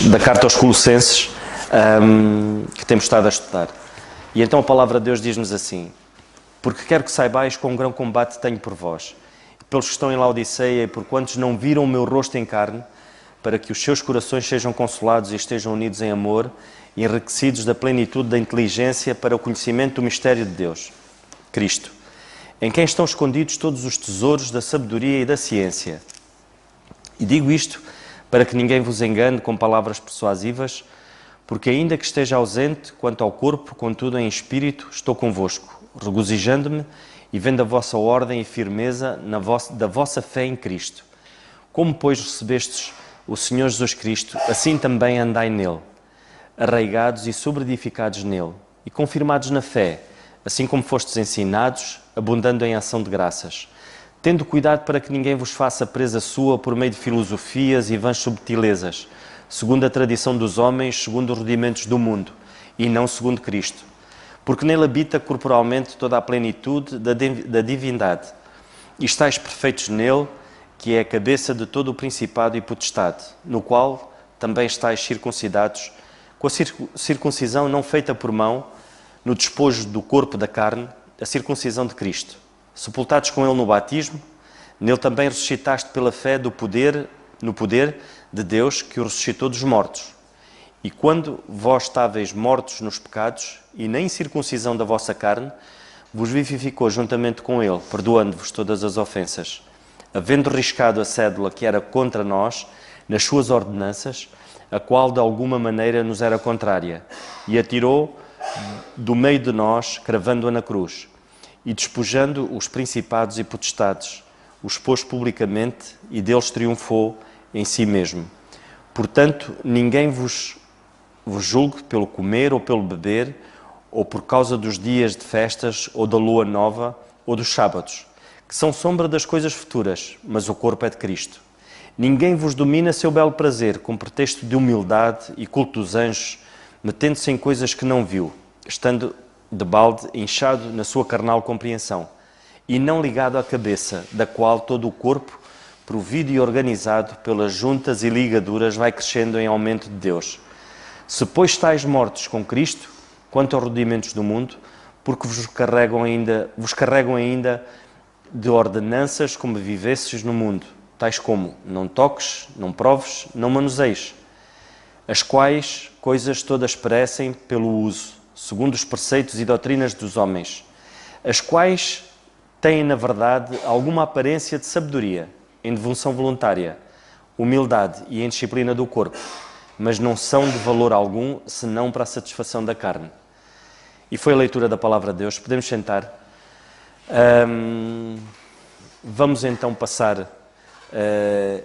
da carta aos Colossenses, que temos estado a estudar. E então a palavra de Deus diz-nos assim: porque quero que saibais quão grande combate tenho por vós, pelos que estão em Laodiceia e por quantos não viram o meu rosto em carne, para que os seus corações sejam consolados e estejam unidos em amor e enriquecidos da plenitude da inteligência para o conhecimento do mistério de Deus, Cristo, em quem estão escondidos todos os tesouros da sabedoria e da ciência. E digo isto para que ninguém vos engane com palavras persuasivas, porque ainda que esteja ausente quanto ao corpo, contudo em espírito estou convosco, regozijando-me e vendo a vossa ordem e firmeza da vossa fé em Cristo. Como, pois, recebestes o Senhor Jesus Cristo, assim também andai nele, arraigados e sobreedificados nele, e confirmados na fé, assim como fostes ensinados, abundando em ação de graças, tendo cuidado para que ninguém vos faça presa sua por meio de filosofias e vãs subtilezas, segundo a tradição dos homens, segundo os rudimentos do mundo, e não segundo Cristo. Porque nele habita corporalmente toda a plenitude da divindade. E estáis perfeitos nele, que é a cabeça de todo o principado e potestade, no qual também estáis circuncidados, com a circuncisão não feita por mão, no despojo do corpo da carne, a circuncisão de Cristo. Sepultados com ele no batismo, nele também ressuscitaste pela fé no poder de Deus que o ressuscitou dos mortos. E quando vós estáveis mortos nos pecados e na incircuncisão da vossa carne, vos vivificou juntamente com ele, perdoando-vos todas as ofensas, havendo riscado a cédula que era contra nós nas suas ordenanças, a qual de alguma maneira nos era contrária, e atirou do meio de nós, cravando-a na cruz, e despojando os principados e potestades, os pôs publicamente e deles triunfou em si mesmo. Portanto, ninguém vos julgue pelo comer ou pelo beber, ou por causa dos dias de festas, ou da lua nova, ou dos sábados, que são sombra das coisas futuras, mas o corpo é de Cristo. Ninguém vos domina seu belo prazer, com pretexto de humildade e culto dos anjos, metendo-se em coisas que não viu, estando de balde inchado na sua carnal compreensão, e não ligado à cabeça, da qual todo o corpo, provido e organizado pelas juntas e ligaduras, vai crescendo em aumento de Deus. Se, pois, estáis mortos com Cristo, quanto aos rudimentos do mundo, porque vos carregam ainda de ordenanças como vivesses no mundo, tais como não toques, não proves, não manuseis, as quais coisas todas perecem pelo uso, segundo os preceitos e doutrinas dos homens, as quais têm, na verdade, alguma aparência de sabedoria, em devoção voluntária, humildade e em disciplina do corpo, mas não são de valor algum, senão para a satisfação da carne. E foi a leitura da palavra de Deus. Podemos sentar. Vamos então passar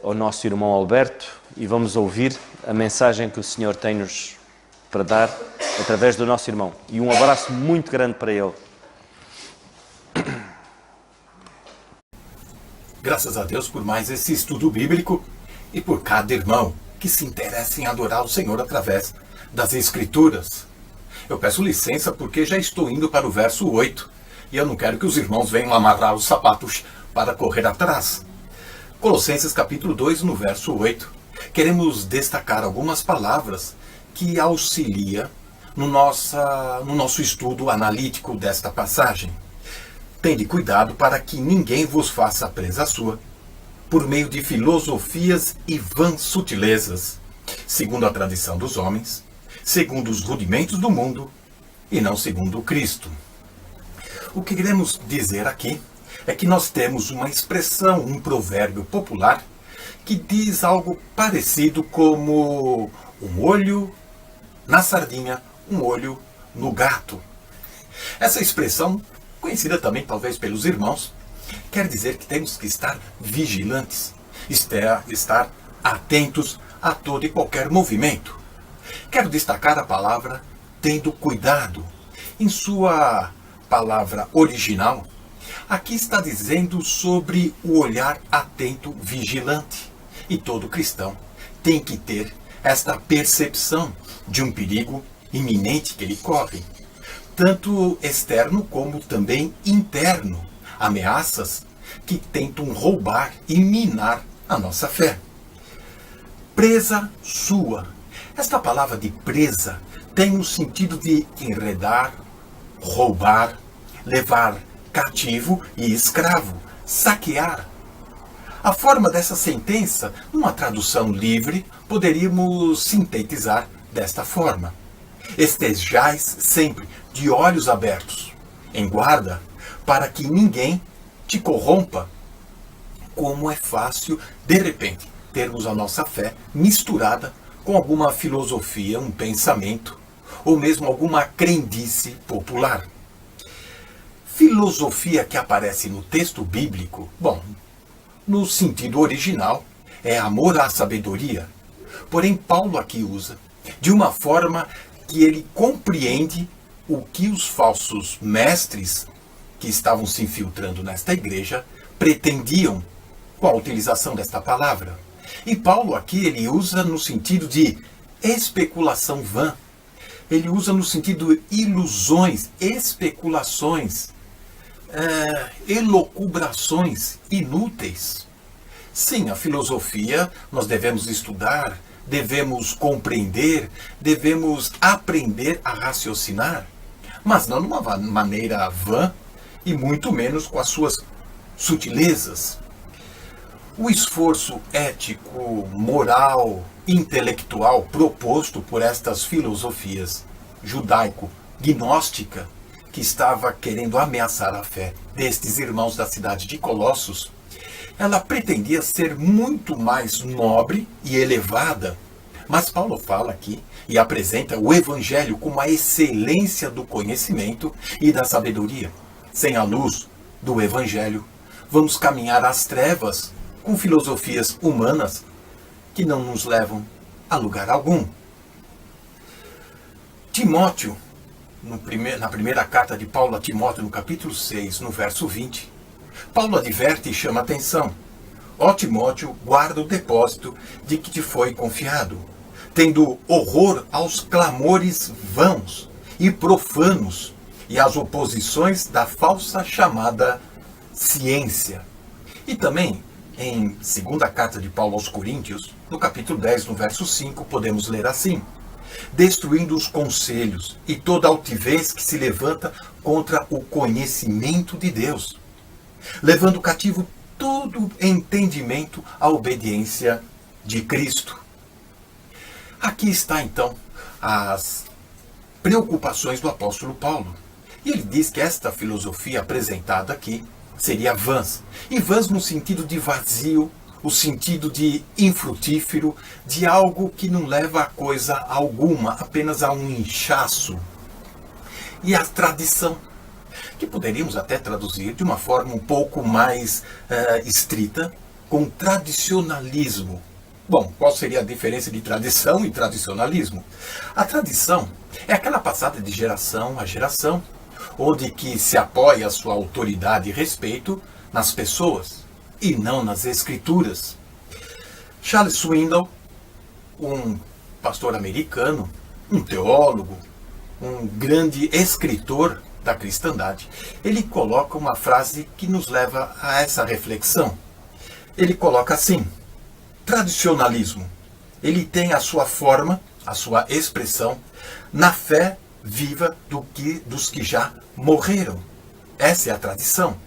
ao nosso irmão Alberto e vamos ouvir a mensagem que o Senhor tem-nos para dar através do nosso irmão. E um abraço muito grande para ele. Graças a Deus por mais esse estudo bíblico e por cada irmão que se interessa em adorar o Senhor através das Escrituras. Eu peço licença porque já estou indo para o verso 8 e eu não quero que os irmãos venham amarrar os sapatos para correr atrás. Colossenses capítulo 2, no verso 8, queremos destacar algumas palavras que auxiliam no nosso estudo analítico desta passagem. Tende cuidado para que ninguém vos faça presa sua, por meio de filosofias e vãs sutilezas, segundo a tradição dos homens, segundo os rudimentos do mundo, e não segundo Cristo. O que queremos dizer aqui é que nós temos uma expressão, um provérbio popular, que diz algo parecido como um olho na sardinha, um olho no gato. Essa expressão, conhecida também talvez pelos irmãos, quer dizer que temos que estar vigilantes, estar atentos a todo e qualquer movimento. Quero destacar a palavra tendo cuidado. Em sua palavra original, aqui está dizendo sobre o olhar atento, vigilante. E todo cristão tem que ter esta percepção de um perigo iminente que ele corre, tanto externo como também interno, ameaças que tentam roubar e minar a nossa fé. Presa sua Esta palavra de presa tem o sentido de enredar, roubar, levar cativo e escravo, saquear. A forma dessa sentença, numa tradução livre, poderíamos sintetizar desta forma: estejais sempre de olhos abertos, em guarda, para que ninguém te corrompa. Como é fácil, de repente, termos a nossa fé misturada com alguma filosofia, um pensamento, ou mesmo alguma crendice popular. Filosofia que aparece no texto bíblico, bom, no sentido original, é amor à sabedoria. Porém, Paulo aqui usa de uma forma que ele compreende o que os falsos mestres que estavam se infiltrando nesta igreja pretendiam com a utilização desta palavra. E Paulo aqui ele usa no sentido de especulação vã. Ele usa no sentido de ilusões, especulações, elucubrações inúteis. Sim, a filosofia nós devemos estudar, devemos compreender, devemos aprender a raciocinar, mas não de uma maneira vã e muito menos com as suas sutilezas. O esforço ético, moral, intelectual proposto por estas filosofias judaico-gnóstica, que estava querendo ameaçar a fé destes irmãos da cidade de Colossos, ela pretendia ser muito mais nobre e elevada. Mas Paulo fala aqui e apresenta o Evangelho como a excelência do conhecimento e da sabedoria. Sem a luz do Evangelho, vamos caminhar às trevas com filosofias humanas que não nos levam a lugar algum. Timóteo, na primeira carta de Paulo a Timóteo, no capítulo 6, no verso 20, Paulo adverte e chama atenção: ó Timóteo, guarda o depósito de que te foi confiado, tendo horror aos clamores vãos e profanos e às oposições da falsa chamada ciência. E também, em segunda carta de Paulo aos Coríntios, no capítulo 10, no verso 5, podemos ler assim: destruindo os conselhos e toda altivez que se levanta contra o conhecimento de Deus, levando cativo todo entendimento à obediência de Cristo. Aqui está, então, as preocupações do apóstolo Paulo. E ele diz que esta filosofia apresentada aqui seria vãs. E vãs no sentido de vazio, o sentido de infrutífero, de algo que não leva a coisa alguma, apenas a um inchaço. E a tradição, que poderíamos até traduzir de uma forma um pouco mais estrita, com tradicionalismo. Bom, qual seria a diferença de tradição e tradicionalismo? A tradição é aquela passada de geração a geração, onde que se apoia a sua autoridade e respeito nas pessoas e não nas escrituras. Charles Swindoll, um pastor americano, um teólogo, um grande escritor da cristandade, ele coloca uma frase que nos leva a essa reflexão. Ele coloca assim: tradicionalismo, ele tem a sua forma, a sua expressão na fé viva dos que já morreram. Essa é a tradição,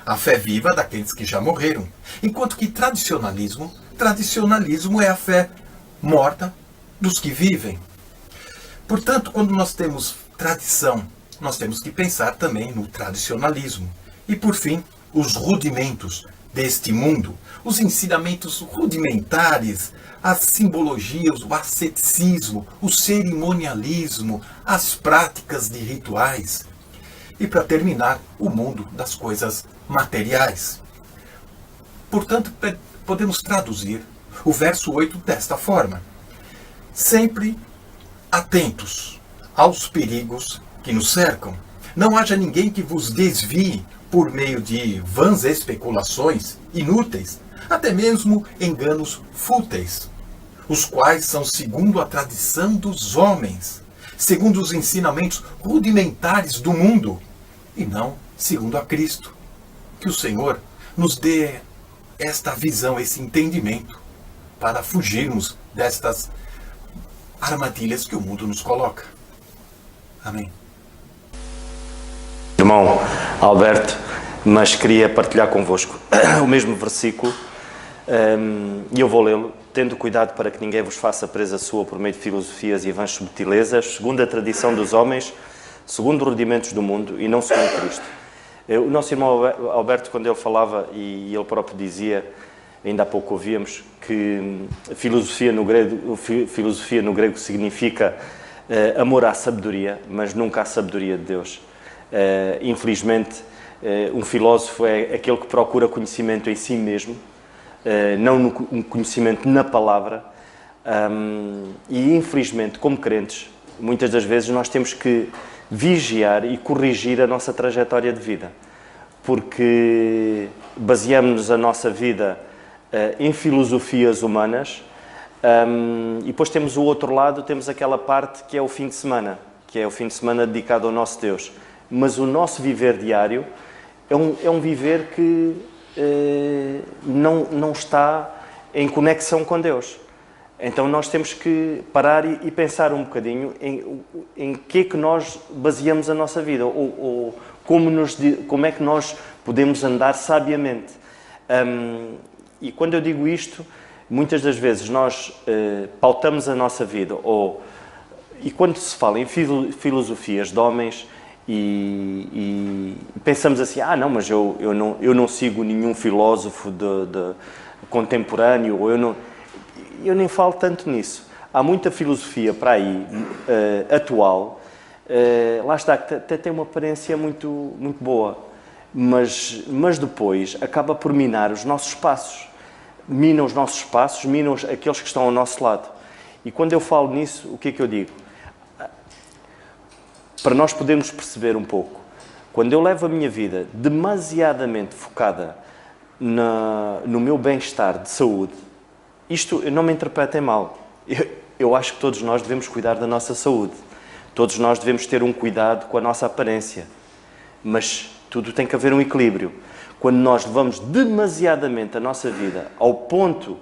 a fé viva daqueles que já morreram. Enquanto que tradicionalismo é a fé morta dos que vivem. Portanto, quando nós temos tradição, nós temos que pensar também no tradicionalismo. E, por fim, os rudimentos deste mundo, os ensinamentos rudimentares, as simbologias, o asceticismo, o cerimonialismo, as práticas de rituais. E, para terminar, o mundo das coisas materiais. Portanto, podemos traduzir o verso 8 desta forma: sempre atentos aos perigos que nos cercam. Não haja ninguém que vos desvie por meio de vãs especulações inúteis, até mesmo enganos fúteis, os quais são segundo a tradição dos homens, segundo os ensinamentos rudimentares do mundo, e não segundo a Cristo. Que o Senhor nos dê esta visão, esse entendimento, para fugirmos destas armadilhas que o mundo nos coloca. Amém. Irmão Alberto, mas queria partilhar convosco o mesmo versículo, e eu vou lê-lo. Tendo cuidado para que ninguém vos faça presa sua por meio de filosofias e vãs subtilezas, segundo a tradição dos homens, segundo os rudimentos do mundo e não segundo Cristo. O nosso irmão Alberto, quando ele falava, e ele próprio dizia, ainda há pouco ouvíamos, que filosofia no grego significa amor à sabedoria, mas nunca à sabedoria de Deus. Infelizmente, um filósofo é aquele que procura conhecimento em si mesmo, não um conhecimento na palavra, e infelizmente, como crentes, muitas das vezes nós temos que vigiar e corrigir a nossa trajetória de vida, porque baseamos a nossa vida em filosofias humanas, e depois temos o outro lado, temos aquela parte que é o fim de semana, que é o fim de semana dedicado ao nosso Deus. Mas o nosso viver diário é um viver que não está em conexão com Deus. Então nós temos que parar e pensar um bocadinho em que é que nós baseamos a nossa vida, ou como é que nós podemos andar sabiamente. E quando eu digo isto, muitas das vezes nós pautamos a nossa vida, e quando se fala em filosofias de homens, e pensamos assim, não, mas eu não sigo nenhum filósofo de contemporâneo, ou eu nem falo tanto nisso. Há muita filosofia para aí, atual, lá está, que até tem uma aparência muito, muito boa, mas depois acaba por minar os nossos passos. Mina os nossos passos, mina aqueles que estão ao nosso lado. E quando eu falo nisso, o que é que eu digo? Para nós podermos perceber um pouco, quando eu levo a minha vida demasiadamente focada no meu bem-estar de saúde, isto não me interpretem mal, eu acho que todos nós devemos cuidar da nossa saúde, todos nós devemos ter um cuidado com a nossa aparência, mas tudo tem que haver um equilíbrio. Quando nós levamos demasiadamente a nossa vida ao ponto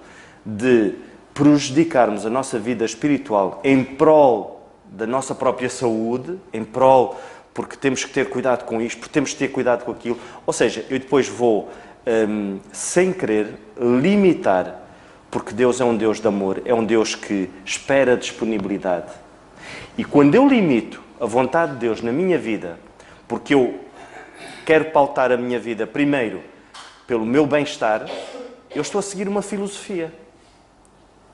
de prejudicarmos a nossa vida espiritual em prol da nossa própria saúde, em prol, porque temos que ter cuidado com isto, porque temos que ter cuidado com aquilo. Ou seja, eu depois vou, sem querer, limitar, porque Deus é um Deus de amor, é um Deus que espera disponibilidade. E quando eu limito a vontade de Deus na minha vida, porque eu quero pautar a minha vida primeiro pelo meu bem-estar, eu estou a seguir uma filosofia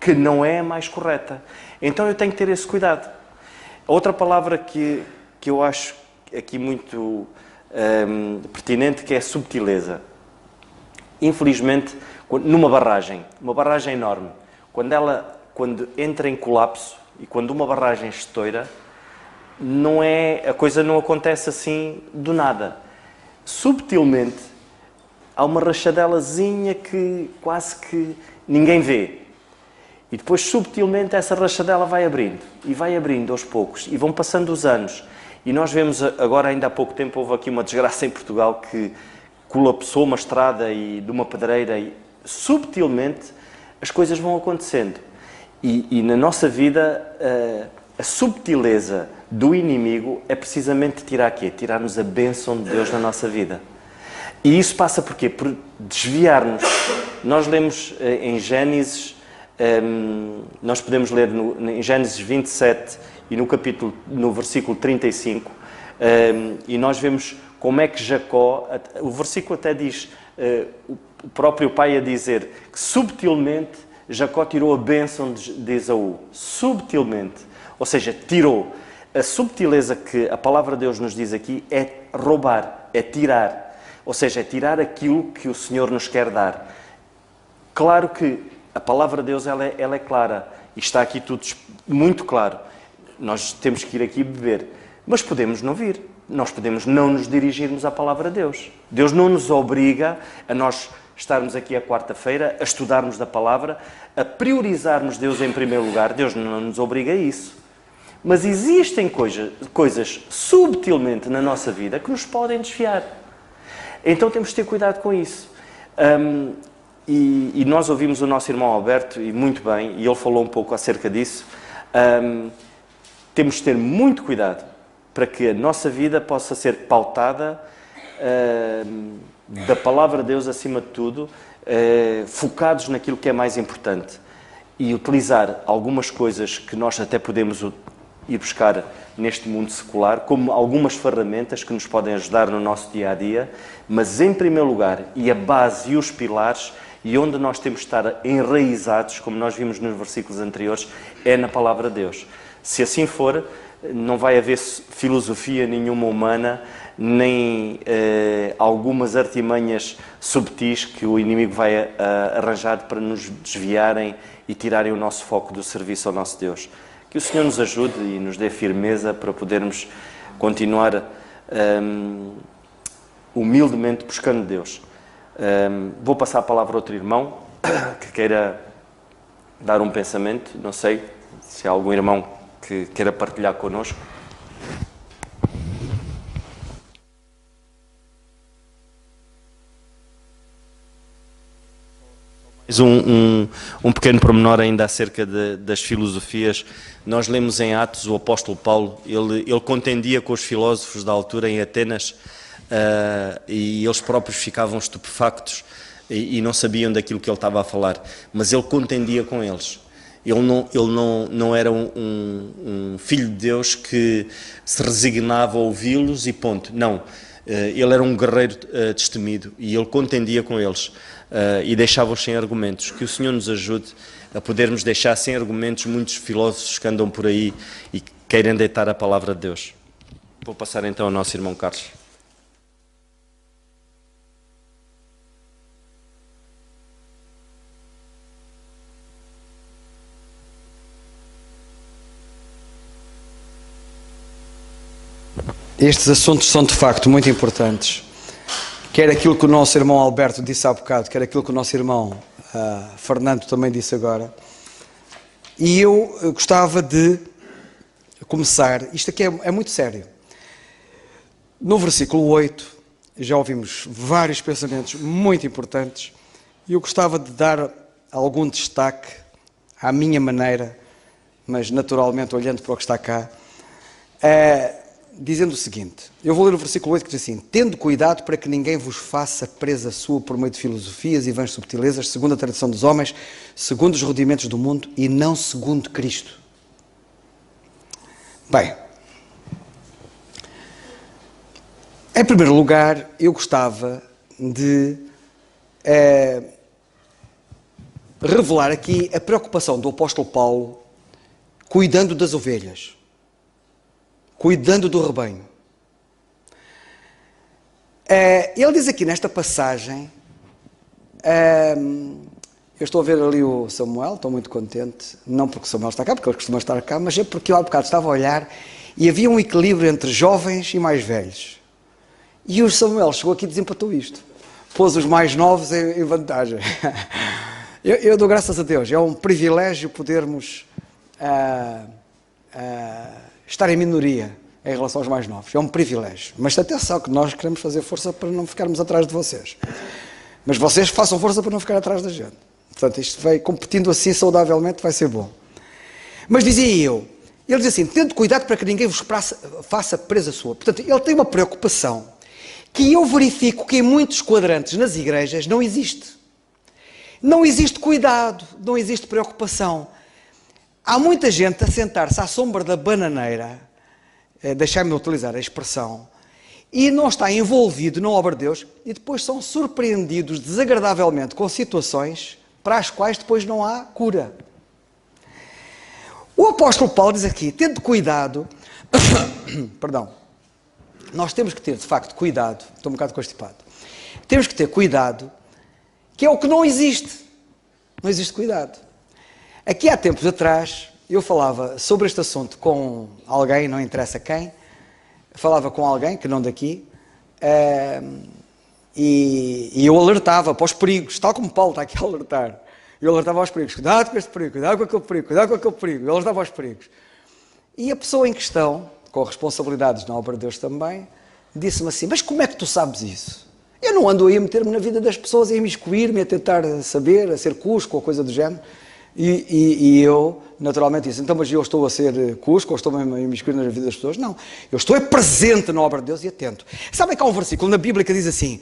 que não é a mais correta. Então eu tenho que ter esse cuidado. Outra palavra que eu acho aqui muito pertinente, que é subtileza. Infelizmente, numa barragem, uma barragem enorme, quando entra em colapso e quando uma barragem estoura, a coisa não acontece assim do nada. Subtilmente, há uma rachadelazinha que quase que ninguém vê. E depois, subtilmente, essa rachadela vai abrindo aos poucos, e vão passando os anos. E nós vemos, agora, ainda há pouco tempo, houve aqui uma desgraça em Portugal que colapsou uma estrada de uma pedreira, e subtilmente as coisas vão acontecendo. E na nossa vida, a subtileza do inimigo é precisamente tirar quê? Tirar-nos a bênção de Deus na nossa vida. E isso passa por quê? Por desviar-nos. Nós lemos em Gênesis, nós podemos ler em Gênesis 27 e no versículo 35, e nós vemos como é que Jacó, o versículo até diz, o próprio pai a dizer que subtilmente Jacó tirou a bênção de Esaú. Subtilmente. Ou seja, tirou. A subtileza que a palavra de Deus nos diz aqui é roubar, é tirar. Ou seja, é tirar aquilo que o Senhor nos quer dar. Claro que a palavra de Deus ela é clara. E está aqui tudo muito claro. Nós temos que ir aqui beber. Mas podemos não vir. Nós podemos não nos dirigirmos à palavra de Deus. Deus não nos obriga a nós estarmos aqui à quarta-feira, a estudarmos da palavra, a priorizarmos Deus em primeiro lugar. Deus não nos obriga a isso. Mas existem coisas subtilmente na nossa vida que nos podem desviar. Então temos de ter cuidado com isso. E nós ouvimos o nosso irmão Alberto, e muito bem, e ele falou um pouco acerca disso. Temos de ter muito cuidado para que a nossa vida possa ser pautada da palavra de Deus acima de tudo, focados naquilo que é mais importante e utilizar algumas coisas que nós até podemos ir buscar neste mundo secular, como algumas ferramentas que nos podem ajudar no nosso dia-a-dia, mas em primeiro lugar, e a base e os pilares, e onde nós temos de estar enraizados, como nós vimos nos versículos anteriores, é na palavra de Deus. Se assim for, não vai haver filosofia nenhuma humana, nem algumas artimanhas subtis que o inimigo vai arranjar para nos desviarem e tirarem o nosso foco do serviço ao nosso Deus. Que o Senhor nos ajude e nos dê firmeza para podermos continuar humildemente buscando Deus. Vou passar a palavra a outro irmão que queira dar um pensamento. Não sei se há algum irmão que queira partilhar connosco. Um pequeno pormenor ainda acerca das filosofias. Nós lemos em Atos o apóstolo Paulo, ele contendia com os filósofos da altura em Atenas e eles próprios ficavam estupefactos e não sabiam daquilo que ele estava a falar, mas ele contendia com eles. Ele não era um filho de Deus que se resignava a ouvi-los e ponto. Não, ele era um guerreiro destemido e ele contendia com eles. E deixava-os sem argumentos. Que o Senhor nos ajude a podermos deixar sem argumentos muitos filósofos que andam por aí e querem deitar a palavra de Deus. Vou passar então ao nosso irmão Carlos. Estes assuntos são de facto muito importantes. Quer aquilo que o nosso irmão Alberto disse há bocado, quer aquilo que o nosso irmão Fernando também disse agora. E eu gostava de começar, isto aqui é muito sério. No versículo 8, já ouvimos vários pensamentos muito importantes, e eu gostava de dar algum destaque à minha maneira, mas naturalmente olhando para o que está cá, dizendo o seguinte. Eu vou ler o versículo 8 que diz assim: tendo cuidado para que ninguém vos faça presa sua por meio de filosofias e vãs subtilezas, segundo a tradição dos homens, segundo os rudimentos do mundo e não segundo Cristo. Bem, em primeiro lugar, eu gostava de revelar aqui a preocupação do apóstolo Paulo cuidando das ovelhas, cuidando do rebanho. Ele diz aqui nesta passagem, eu estou a ver ali o Samuel, estou muito contente, não porque o Samuel está cá, porque ele costuma estar cá, mas é porque eu há bocado estava a olhar e havia um equilíbrio entre jovens e mais velhos. E o Samuel chegou aqui e desempatou isto. Pôs os mais novos em vantagem. Eu dou graças a Deus, é um privilégio podermos estar em minoria em relação aos mais novos. É um privilégio. Mas atenção, que nós queremos fazer força para não ficarmos atrás de vocês. Mas vocês façam força para não ficar atrás da gente. Portanto, isto vai competindo assim saudavelmente, vai ser bom. Mas dizia ele diz assim, tendo cuidado para que ninguém vos faça presa sua. Portanto, ele tem uma preocupação que eu verifico que em muitos quadrantes nas igrejas não existe. Não existe cuidado, não existe preocupação. Há muita gente a sentar-se à sombra da bananeira, deixai-me utilizar a expressão, e não está envolvido na obra de Deus, e depois são surpreendidos desagradavelmente com situações para as quais depois não há cura. O apóstolo Paulo diz aqui, tendo cuidado, perdão, nós temos que ter de facto cuidado, estou um bocado constipado, temos que ter cuidado, que é o que não existe. Não existe cuidado. Aqui há tempos atrás, eu falava sobre este assunto com alguém, não interessa quem, falava com alguém, que não daqui, e eu alertava para os perigos, tal como Paulo está aqui a alertar. Eu alertava aos perigos, cuidado com este perigo, cuidado com aquele perigo, cuidado com aquele perigo. Eu alertava aos perigos. E a pessoa em questão, com responsabilidades na obra de Deus também, disse-me assim, mas como é que tu sabes isso? Eu não ando aí a meter-me na vida das pessoas, a imiscuir-me, a tentar saber, a ser cusco ou coisa do género. E eu, naturalmente, disse, então, mas eu estou a ser cusco, ou estou a imiscuir na vida das pessoas? Não, eu estou presente na obra de Deus e atento. Sabem que há um versículo na Bíblia que diz assim,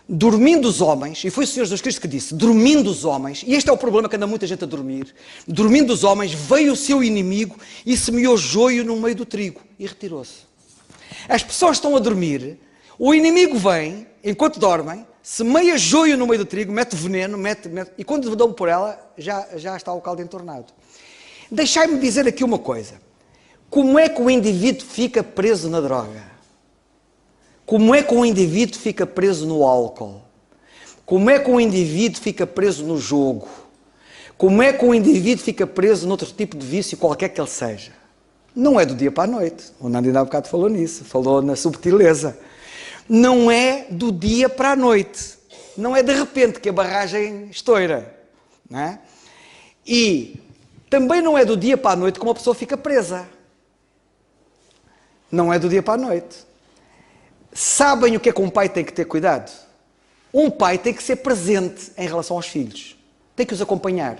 dormindo os homens, e foi o Senhor Jesus Cristo que disse, dormindo os homens, e este é o problema que anda muita gente a dormir, dormindo os homens, veio o seu inimigo e semeou joio no meio do trigo e retirou-se. As pessoas estão a dormir, o inimigo vem, enquanto dormem, semeia joio no meio do trigo, mete veneno, e quando dão por ela, já está o caldo entornado. Deixai-me dizer aqui uma coisa. Como é que o indivíduo fica preso na droga? Como é que um indivíduo fica preso no álcool? Como é que um indivíduo fica preso no jogo? Como é que um indivíduo fica preso noutro tipo de vício, qualquer que ele seja? Não é do dia para a noite. O Nando ainda há bocado falou nisso, falou na subtileza. Não é do dia para a noite. Não é de repente que a barragem estoura. Não é? E também não é do dia para a noite que uma pessoa fica presa. Não é do dia para a noite. Sabem o que é que um pai tem que ter cuidado? Um pai tem que ser presente em relação aos filhos. Tem que os acompanhar.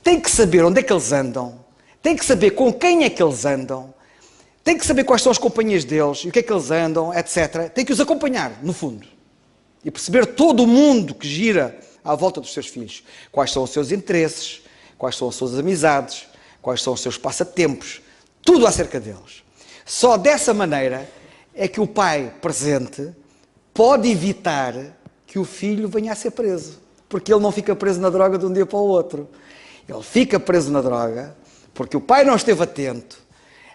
Tem que saber onde é que eles andam. Tem que saber com quem é que eles andam. Tem que saber quais são as companhias deles e o que é que eles andam, etc. Tem que os acompanhar, no fundo. E perceber todo o mundo que gira à volta dos seus filhos. Quais são os seus interesses, quais são as suas amizades, quais são os seus passatempos. Tudo acerca deles. Só dessa maneira é que o pai presente pode evitar que o filho venha a ser preso. Porque ele não fica preso na droga de um dia para o outro. Ele fica preso na droga porque o pai não esteve atento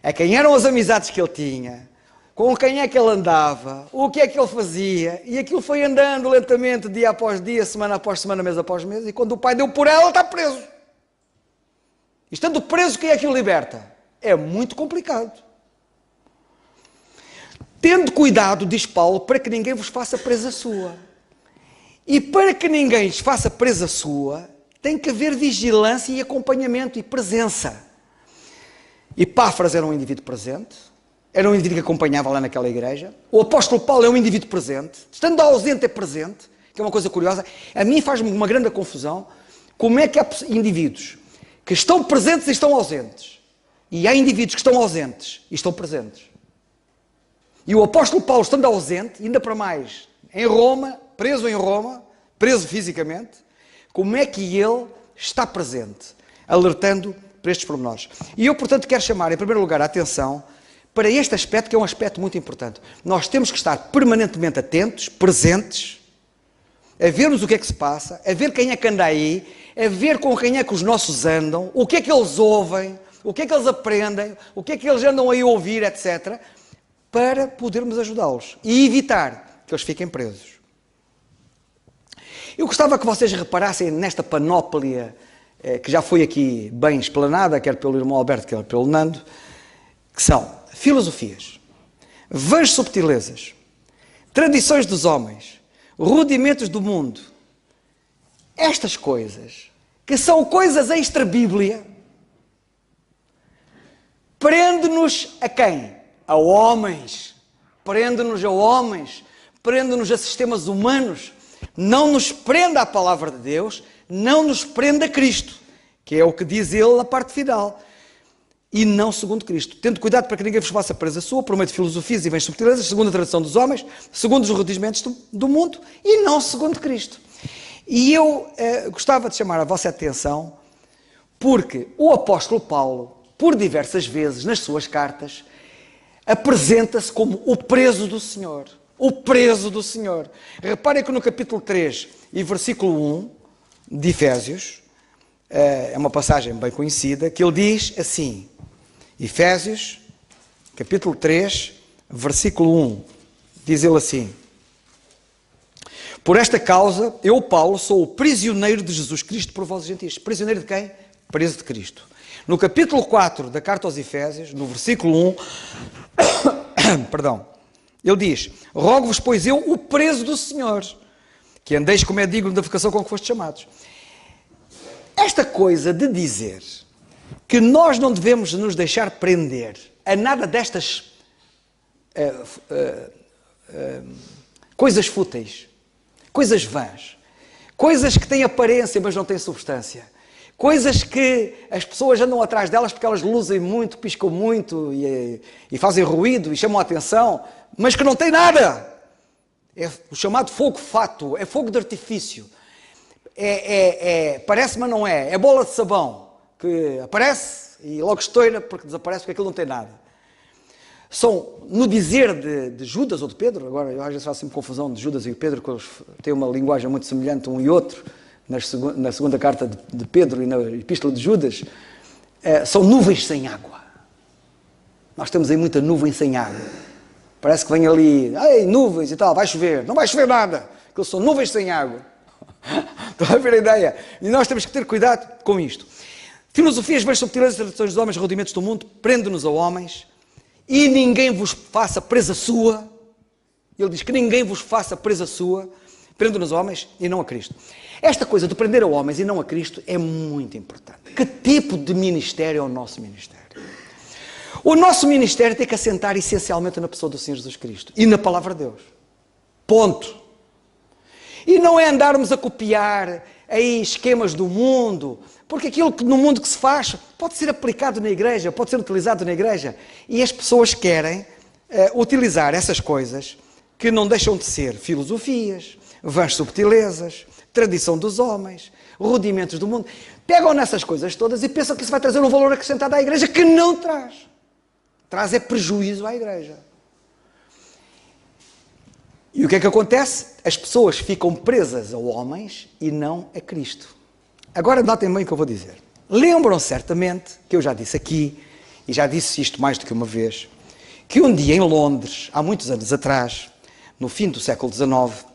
a quem eram as amizades que ele tinha, com quem é que ele andava, o que é que ele fazia, e aquilo foi andando lentamente, dia após dia, semana após semana, mês após mês, e quando o pai deu por ela, está preso. E estando preso, quem é que o liberta? É muito complicado. Tendo cuidado, diz Paulo, para que ninguém vos faça presa sua. E para que ninguém lhes faça presa sua, tem que haver vigilância e acompanhamento e presença. Epáfras era um indivíduo presente, era um indivíduo que acompanhava lá naquela igreja. O apóstolo Paulo é um indivíduo presente, estando ausente é presente, que é uma coisa curiosa. A mim faz-me uma grande confusão como é que há indivíduos que estão presentes e estão ausentes. E há indivíduos que estão ausentes e estão presentes. E o apóstolo Paulo, estando ausente, ainda para mais, em Roma, preso fisicamente, como é que ele está presente, alertando para estes pormenores. E eu, portanto, quero chamar, em primeiro lugar, a atenção para este aspecto, que é um aspecto muito importante. Nós temos que estar permanentemente atentos, presentes, a vermos o que é que se passa, a ver quem é que anda aí, a ver com quem é que os nossos andam, o que é que eles ouvem, o que é que eles aprendem, o que é que eles andam aí a ouvir, etc., para podermos ajudá-los e evitar que eles fiquem presos. Eu gostava que vocês reparassem nesta panóplia que já foi aqui bem explanada, quer pelo irmão Alberto, quer pelo Nando, que são filosofias, vãs subtilezas, tradições dos homens, rudimentos do mundo. Estas coisas, que são coisas extra-bíblia, prende-nos a quem? A homens, prende-nos a homens, prende-nos a sistemas humanos, não nos prende à palavra de Deus, não nos prende a Cristo, que é o que diz ele na parte final, e não segundo Cristo. Tendo cuidado para que ninguém vos faça presa sua, por meio de filosofias e bens subtilezas, segundo a tradição dos homens, segundo os rudimentos do mundo, e não segundo Cristo. E eu gostava de chamar a vossa atenção, porque o apóstolo Paulo, por diversas vezes nas suas cartas, apresenta-se como o preso do Senhor. O preso do Senhor. Reparem que no capítulo 3 e versículo 1 de Efésios, é uma passagem bem conhecida, que ele diz assim, Efésios, capítulo 3, versículo 1, diz ele assim, por esta causa, eu, Paulo, sou o prisioneiro de Jesus Cristo por vós gentis. Prisioneiro de quem? Preso de Cristo. No capítulo 4 da carta aos Efésios, no versículo 1, perdão, ele diz, rogo-vos, pois eu, o preso do Senhor, que andeis como é digno da vocação com que fostes chamados. Esta coisa de dizer que nós não devemos nos deixar prender a nada destas coisas fúteis, coisas vãs, coisas que têm aparência mas não têm substância, Coisas que as pessoas andam atrás delas porque elas luzem muito, piscam muito e fazem ruído e chamam a atenção, mas que não têm nada. É o chamado fogo fato, é fogo de artifício. Parece, mas não é. É bola de sabão, que aparece e logo estoura porque desaparece, porque aquilo não tem nada. São, no dizer de Judas ou de Pedro, agora eu às vezes faço sempre confusão de Judas e Pedro, porque eles têm uma linguagem muito semelhante um e outro, na segunda carta de Pedro e na epístola de Judas, são nuvens sem água. Nós temos aí muita nuvem sem água. Parece que vem ali, nuvens e tal, vai chover. Não vai chover nada, porque são nuvens sem água. Estão a ver a ideia? E nós temos que ter cuidado com isto. Filosofias, bens, subtilezas, tradições dos homens, rudimentos do mundo, prende-nos a homens, e ninguém vos faça presa sua. Ele diz que ninguém vos faça presa sua, prende-nos a homens e não a Cristo. Esta coisa de prender a homens e não a Cristo é muito importante. Que tipo de ministério é o nosso ministério? O nosso ministério tem que assentar essencialmente na pessoa do Senhor Jesus Cristo e na palavra de Deus. Ponto. E não é andarmos a copiar aí esquemas do mundo, porque aquilo que no mundo que se faz pode ser aplicado na igreja, pode ser utilizado na igreja, e as pessoas querem utilizar essas coisas que não deixam de ser filosofias, vãs subtilezas, tradição dos homens, rudimentos do mundo. Pegam nessas coisas todas e pensam que isso vai trazer um valor acrescentado à igreja, que não traz. Traz é prejuízo à igreja. E o que é que acontece? As pessoas ficam presas a homens e não a Cristo. Agora notem bem o que eu vou dizer. Lembram certamente, que eu já disse aqui, e já disse isto mais do que uma vez, que um dia em Londres, há muitos anos atrás, no fim do século XIX,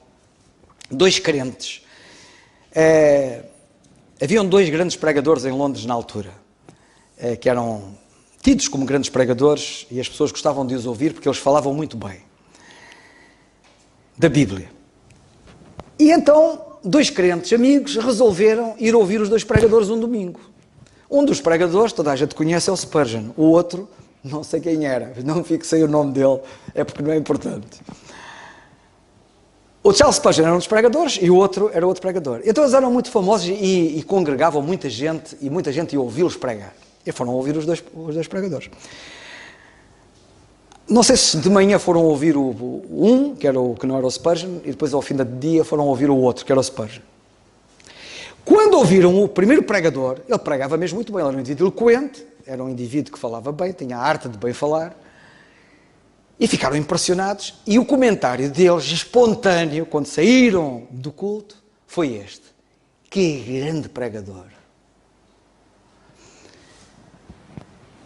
dois crentes, haviam dois grandes pregadores em Londres na altura, que eram tidos como grandes pregadores e as pessoas gostavam de os ouvir porque eles falavam muito bem da Bíblia. E então, dois crentes amigos resolveram ir ouvir os dois pregadores um domingo. Um dos pregadores, toda a gente conhece, é o Spurgeon. O outro, não sei quem era, não fixei o nome dele, é porque não é importante. O Charles Spurgeon era um dos pregadores e o outro era outro pregador. Então eles eram muito famosos e congregavam muita gente ia ouvi-los pregar. E foram ouvir os dois pregadores. Não sei se de manhã foram ouvir que não era o Spurgeon, e depois ao fim do dia foram ouvir o outro, que era o Spurgeon. Quando ouviram o primeiro pregador, ele pregava mesmo muito bem, ele era um indivíduo eloquente, era um indivíduo que falava bem, tinha a arte de bem falar, e ficaram impressionados, e o comentário deles, espontâneo, quando saíram do culto, foi este: que grande pregador.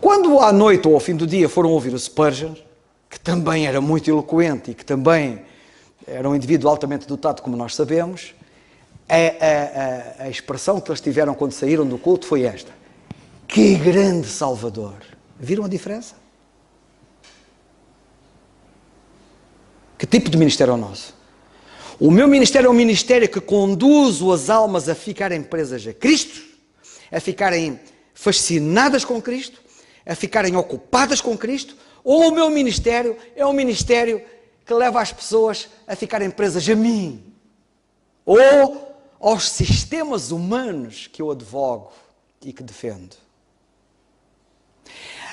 Quando à noite ou ao fim do dia foram ouvir o Spurgeon, que também era muito eloquente e que também era um indivíduo altamente dotado, como nós sabemos, a expressão que eles tiveram quando saíram do culto foi esta: que grande Salvador. Viram a diferença? Que tipo de ministério é o nosso? O meu ministério é um ministério que conduz as almas a ficarem presas a Cristo, a ficarem fascinadas com Cristo, a ficarem ocupadas com Cristo, ou o meu ministério é um ministério que leva as pessoas a ficarem presas a mim, ou aos sistemas humanos que eu advogo e que defendo.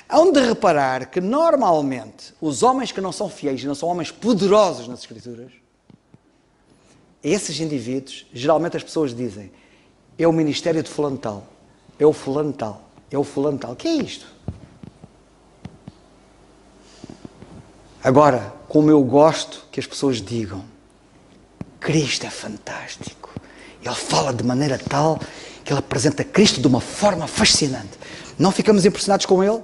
Hão de reparar que normalmente os homens que não são fiéis e não são homens poderosos nas Escrituras, esses indivíduos, geralmente as pessoas dizem: é o ministério de fulano tal, é o fulano tal, é o fulano tal. O que é isto? Agora, como eu gosto que as pessoas digam: Cristo é fantástico, ele fala de maneira tal que ele apresenta Cristo de uma forma fascinante. Não ficamos impressionados com ele?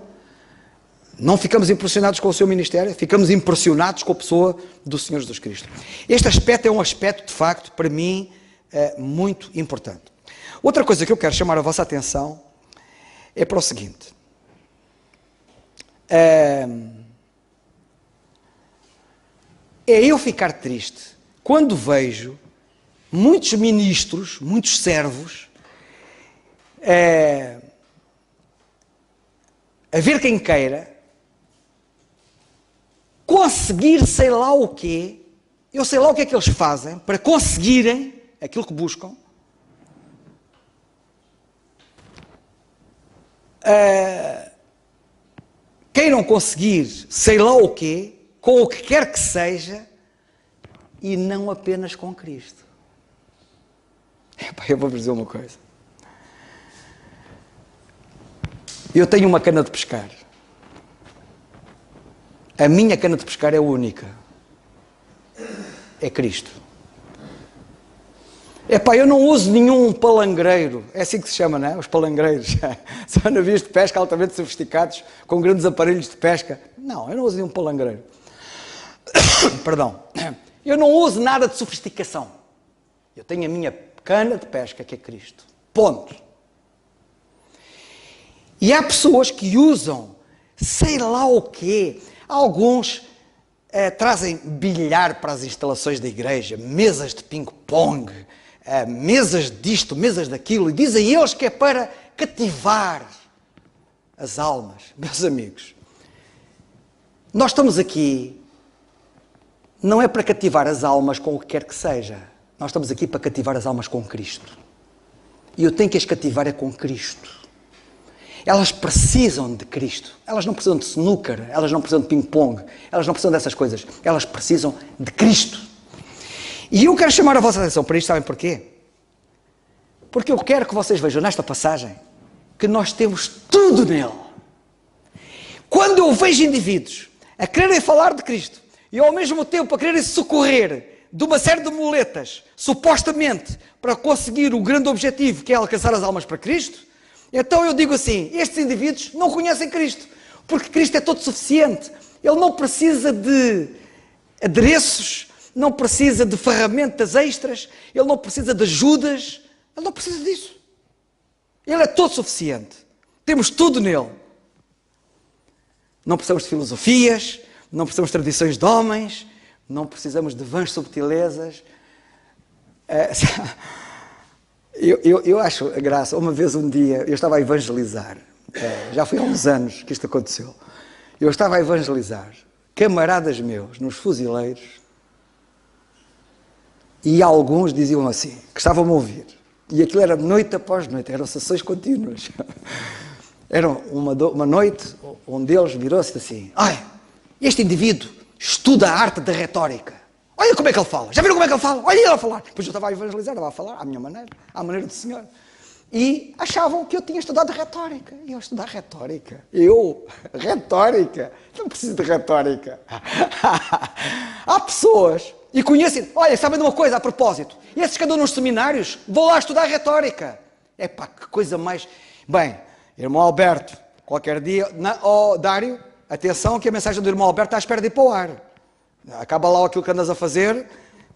Não ficamos impressionados com o seu ministério? Ficamos impressionados com a pessoa do Senhor Jesus Cristo. Este aspecto é um aspecto, de facto, para mim, muito importante. Outra coisa que eu quero chamar a vossa atenção é para o seguinte: é eu ficar triste quando vejo muitos ministros, muitos servos, a ver quem queira, conseguir sei lá o quê, eu sei lá o que é que eles fazem para conseguirem aquilo que buscam, queiram conseguir sei lá o quê, com o que quer que seja, e não apenas com Cristo. Eu vou dizer uma coisa. Eu tenho uma cana de pescar. A minha cana de pescar é única. É Cristo. Eu não uso nenhum palangreiro. É assim que se chama, não é? Os palangreiros. São navios de pesca altamente sofisticados, com grandes aparelhos de pesca. Não, eu não uso nenhum palangreiro. Perdão. Eu não uso nada de sofisticação. Eu tenho a minha cana de pesca, que é Cristo. Ponto. E há pessoas que usam sei lá o quê. Alguns trazem bilhar para as instalações da igreja, mesas de ping-pong, mesas disto, mesas daquilo, e dizem eles que é para cativar as almas. Meus amigos, nós estamos aqui, não é para cativar as almas com o que quer que seja, nós estamos aqui para cativar as almas com Cristo. E eu tenho que as cativar é com Cristo. Elas precisam de Cristo. Elas não precisam de snooker, elas não precisam de ping-pong, elas não precisam dessas coisas. Elas precisam de Cristo. E eu quero chamar a vossa atenção para isto, sabem porquê? Porque eu quero que vocês vejam nesta passagem que nós temos tudo nele. Quando eu vejo indivíduos a quererem falar de Cristo e ao mesmo tempo a quererem socorrer de uma série de muletas, supostamente para conseguir o grande objetivo que é alcançar as almas para Cristo, então eu digo assim, estes indivíduos não conhecem Cristo, porque Cristo é todo suficiente. Ele não precisa de adereços, não precisa de ferramentas extras, ele não precisa de ajudas, ele não precisa disso. Ele é todo suficiente. Temos tudo nele. Não precisamos de filosofias, não precisamos de tradições de homens, não precisamos de vãs subtilezas. Eu acho a graça. Uma vez, um dia, eu estava a evangelizar. Já foi há uns anos que isto aconteceu. Eu estava a evangelizar camaradas meus nos fuzileiros e alguns diziam assim, que estavam a ouvir. E aquilo era noite após noite, eram sessões contínuas. Era uma noite, um deles virou-se assim, olha, este indivíduo estuda a arte da retórica. Olha como é que ele fala. Já viram como é que ele fala? Olha ele a falar. Depois eu estava a evangelizar, estava a falar à minha maneira, à maneira do Senhor. E achavam que eu tinha estudado retórica. E eu estudar retórica. Retórica. Não preciso de retórica. Há pessoas, e conhecem, olha, sabem de uma coisa a propósito. Esses que andam nos seminários, vão lá estudar retórica. Epá, que coisa mais... Bem, irmão Alberto, qualquer dia... Dário, atenção que a mensagem do irmão Alberto está à espera de ir para o ar. Acaba lá aquilo que andas a fazer,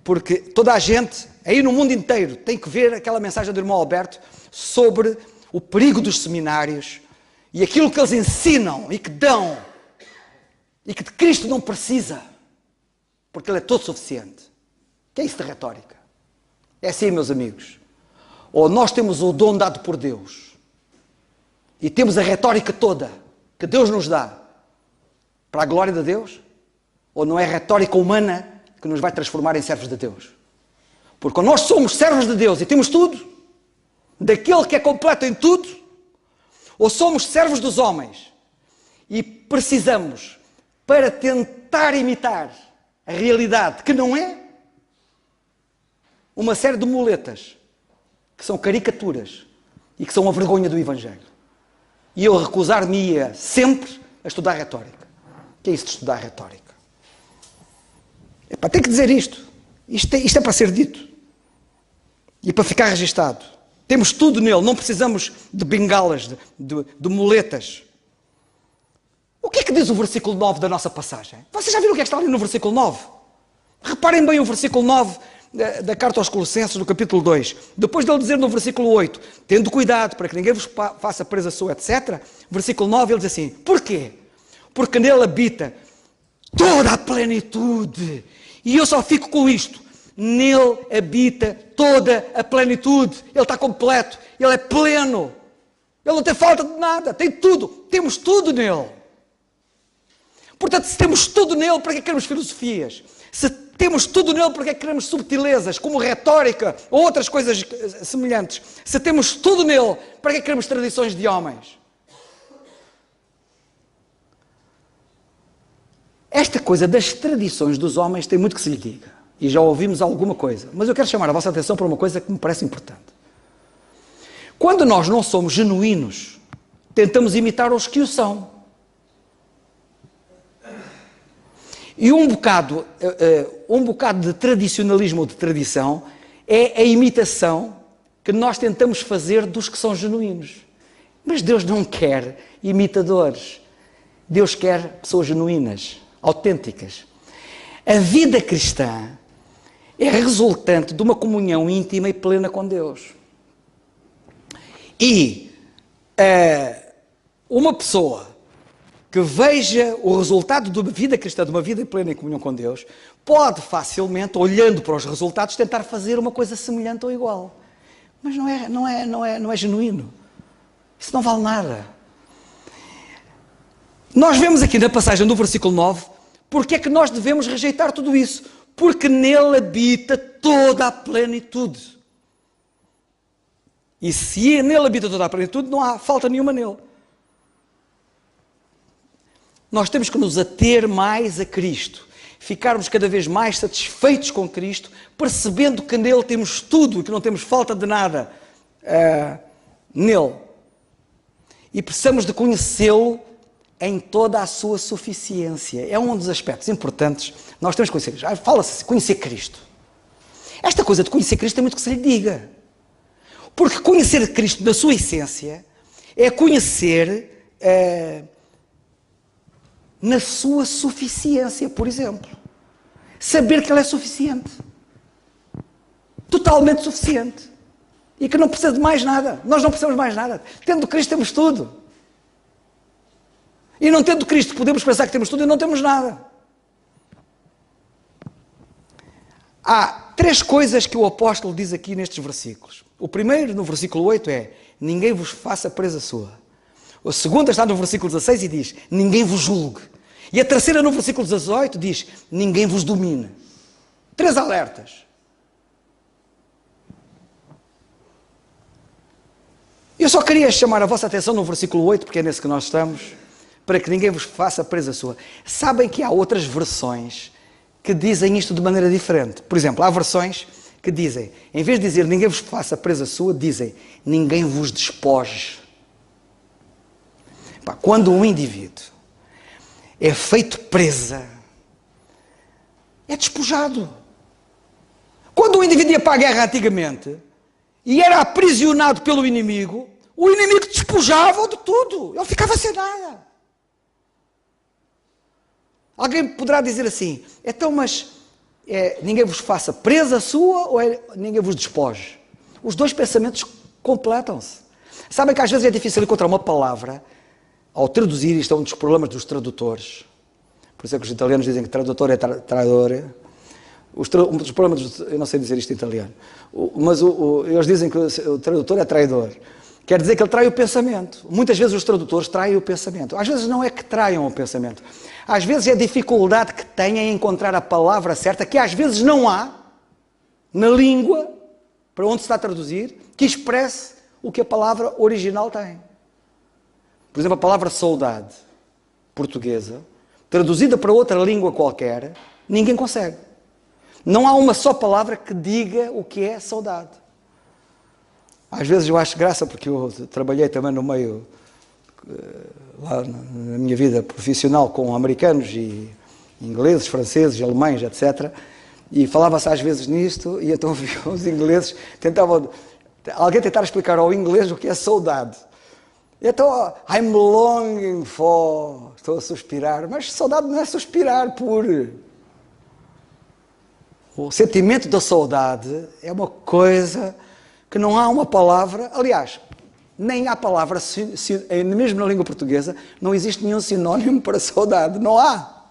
porque toda a gente, aí no mundo inteiro, tem que ver aquela mensagem do irmão Alberto sobre o perigo dos seminários e aquilo que eles ensinam e que dão e que de Cristo não precisa, porque Ele é todo suficiente. O que é isso de retórica? É assim, meus amigos. Ou nós temos o dom dado por Deus e temos a retórica toda que Deus nos dá para a glória de Deus, ou não é retórica humana que nos vai transformar em servos de Deus. Porque quando nós somos servos de Deus e temos tudo, daquele que é completo em tudo, ou somos servos dos homens e precisamos, para tentar imitar a realidade que não é, uma série de muletas que são caricaturas e que são a vergonha do Evangelho. E eu recusar-me-ia sempre a estudar retórica. O que é isso de estudar retórica? Epá, tem que dizer isto. Isto é para ser dito. E para ficar registado. Temos tudo nele. Não precisamos de bengalas, de muletas. O que é que diz o versículo 9 da nossa passagem? Vocês já viram o que é que está ali no versículo 9? Reparem bem o versículo 9 da carta aos Colossenses, do capítulo 2. Depois dele dizer no versículo 8, tendo cuidado para que ninguém vos faça presa sua, etc. Versículo 9, ele diz assim, porquê? Porque nele habita toda a plenitude. E eu só fico com isto. Nele habita toda a plenitude. Ele está completo. Ele é pleno. Ele não tem falta de nada. Tem tudo. Temos tudo nele. Portanto, se temos tudo nele, para que queremos filosofias? Se temos tudo nele, para que queremos subtilezas, como retórica ou outras coisas semelhantes? Se temos tudo nele, para que queremos tradições de homens? Esta coisa das tradições dos homens tem muito que se lhe diga. E já ouvimos alguma coisa. Mas eu quero chamar a vossa atenção para uma coisa que me parece importante. Quando nós não somos genuínos, tentamos imitar os que o são. E um bocado de tradicionalismo ou de tradição é a imitação que nós tentamos fazer dos que são genuínos. Mas Deus não quer imitadores. Deus quer pessoas genuínas, autênticas. A vida cristã é resultante de uma comunhão íntima e plena com Deus. E uma pessoa que veja o resultado de uma vida cristã, de uma vida plena em comunhão com Deus, pode facilmente, olhando para os resultados, tentar fazer uma coisa semelhante ou igual. Mas não é genuíno. Isso não vale nada. Nós vemos aqui na passagem do versículo 9, porque é que nós devemos rejeitar tudo isso? Porque nele habita toda a plenitude. E se nele habita toda a plenitude, não há falta nenhuma nele. Nós temos que nos ater mais a Cristo, ficarmos cada vez mais satisfeitos com Cristo, percebendo que nele temos tudo e que não temos falta de nada nele. E precisamos de conhecê-lo em toda a sua suficiência. É um dos aspectos importantes. Nós temos que conhecer Cristo. Fala-se conhecer Cristo. Esta coisa de conhecer Cristo tem muito que se lhe diga. Porque conhecer Cristo na sua essência é conhecer na sua suficiência, por exemplo. Saber que Ele é suficiente. Totalmente suficiente. E que não precisa de mais nada. Nós não precisamos de mais nada. Tendo Cristo temos tudo. E não tendo Cristo podemos pensar que temos tudo e não temos nada. Há 3 coisas que o apóstolo diz aqui nestes versículos. O primeiro, no versículo 8, é: ninguém vos faça presa sua. A segunda está no versículo 16 e diz: ninguém vos julgue. E a terceira, no versículo 18, diz: ninguém vos domine. 3 alertas. Eu só queria chamar a vossa atenção no versículo 8, porque é nesse que nós estamos, para que ninguém vos faça presa sua. Sabem que há outras versões que dizem isto de maneira diferente. Por exemplo, há versões que dizem, em vez de dizer ninguém vos faça presa sua, dizem ninguém vos despoje. Quando um indivíduo é feito presa, é despojado. Quando um indivíduo ia para a guerra antigamente e era aprisionado pelo inimigo, o inimigo despojava de tudo. Ele ficava sem nada. Alguém poderá dizer assim, então, mas ninguém vos faça presa sua ou ninguém vos despoje? Os dois pensamentos completam-se. Sabem que às vezes é difícil encontrar uma palavra, ao traduzir, isto é um dos problemas dos tradutores. Por isso é que os italianos dizem que tradutor é traidor. Um dos problemas, eu não sei dizer isto em italiano, mas eles dizem que o tradutor é traidor. Quer dizer que ele trai o pensamento. Muitas vezes os tradutores traem o pensamento. Às vezes não é que traiam o pensamento. Às vezes é a dificuldade que têm em encontrar a palavra certa, que às vezes não há na língua, para onde se está a traduzir, que expresse o que a palavra original tem. Por exemplo, a palavra saudade, portuguesa, traduzida para outra língua qualquer, ninguém consegue. Não há uma só palavra que diga o que é saudade. Às vezes eu acho graça, porque eu trabalhei também no meio, lá na minha vida profissional, com americanos e ingleses, franceses, alemães, etc. E falava-se às vezes nisto, e então os ingleses tentavam, alguém tentar explicar ao inglês o que é saudade. Então, I'm longing for, estou a suspirar, mas saudade não é suspirar por... O sentimento da saudade é uma coisa que não há uma palavra, aliás, nem há palavra, mesmo na língua portuguesa, não existe nenhum sinónimo para saudade, não há.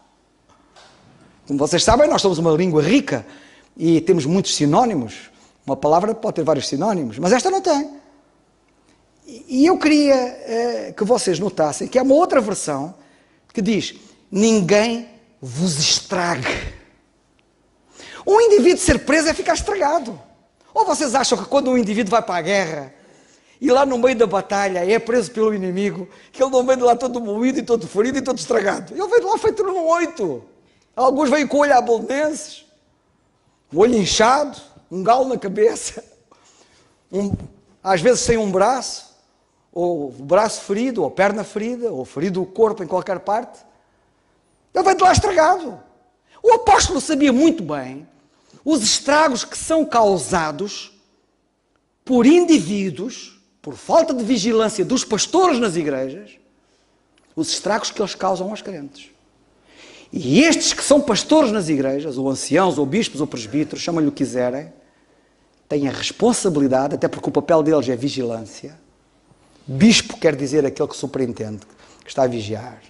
Como vocês sabem, nós somos uma língua rica e temos muitos sinónimos. Uma palavra pode ter vários sinónimos, mas esta não tem. E eu queria que vocês notassem que há uma outra versão que diz, ninguém vos estrague. Um indivíduo ser preso é ficar estragado. Ou vocês acham que quando um indivíduo vai para a guerra e lá no meio da batalha é preso pelo inimigo, que ele não vem de lá todo moído e todo ferido e todo estragado. Ele vem de lá feito num 8. Alguns vêm com o olho a bolonenses, o olho inchado, um galo na cabeça, às vezes sem um braço, ou o braço ferido, ou a perna ferida, ou ferido o corpo em qualquer parte. Ele vem de lá estragado. O apóstolo sabia muito bem os estragos que são causados por indivíduos, por falta de vigilância dos pastores nas igrejas, os estragos que eles causam aos crentes. E estes que são pastores nas igrejas, ou anciãos, ou bispos, ou presbíteros, chamam-lhe o que quiserem, têm a responsabilidade, até porque o papel deles é vigilância. Bispo quer dizer aquele que superintende, que está a vigiar.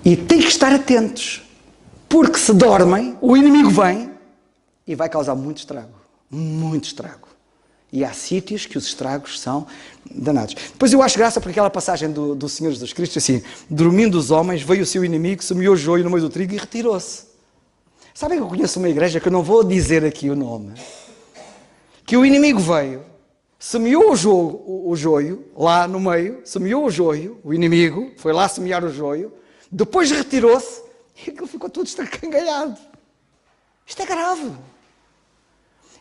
E tem que estar atentos, porque se dormem, o inimigo vem e vai causar muito estrago. Muito estrago. E há sítios que os estragos são danados. Depois eu acho graça porque aquela passagem do Senhor Jesus Cristo, assim, dormindo os homens, veio o seu inimigo, semeou joio no meio do trigo e retirou-se. Sabem que eu conheço uma igreja que eu não vou dizer aqui o nome, que o inimigo veio, semeou o joio, lá no meio, semeou o joio, o inimigo foi lá semear o joio, depois retirou-se e aquilo ficou tudo estracangalhado. Isto é grave.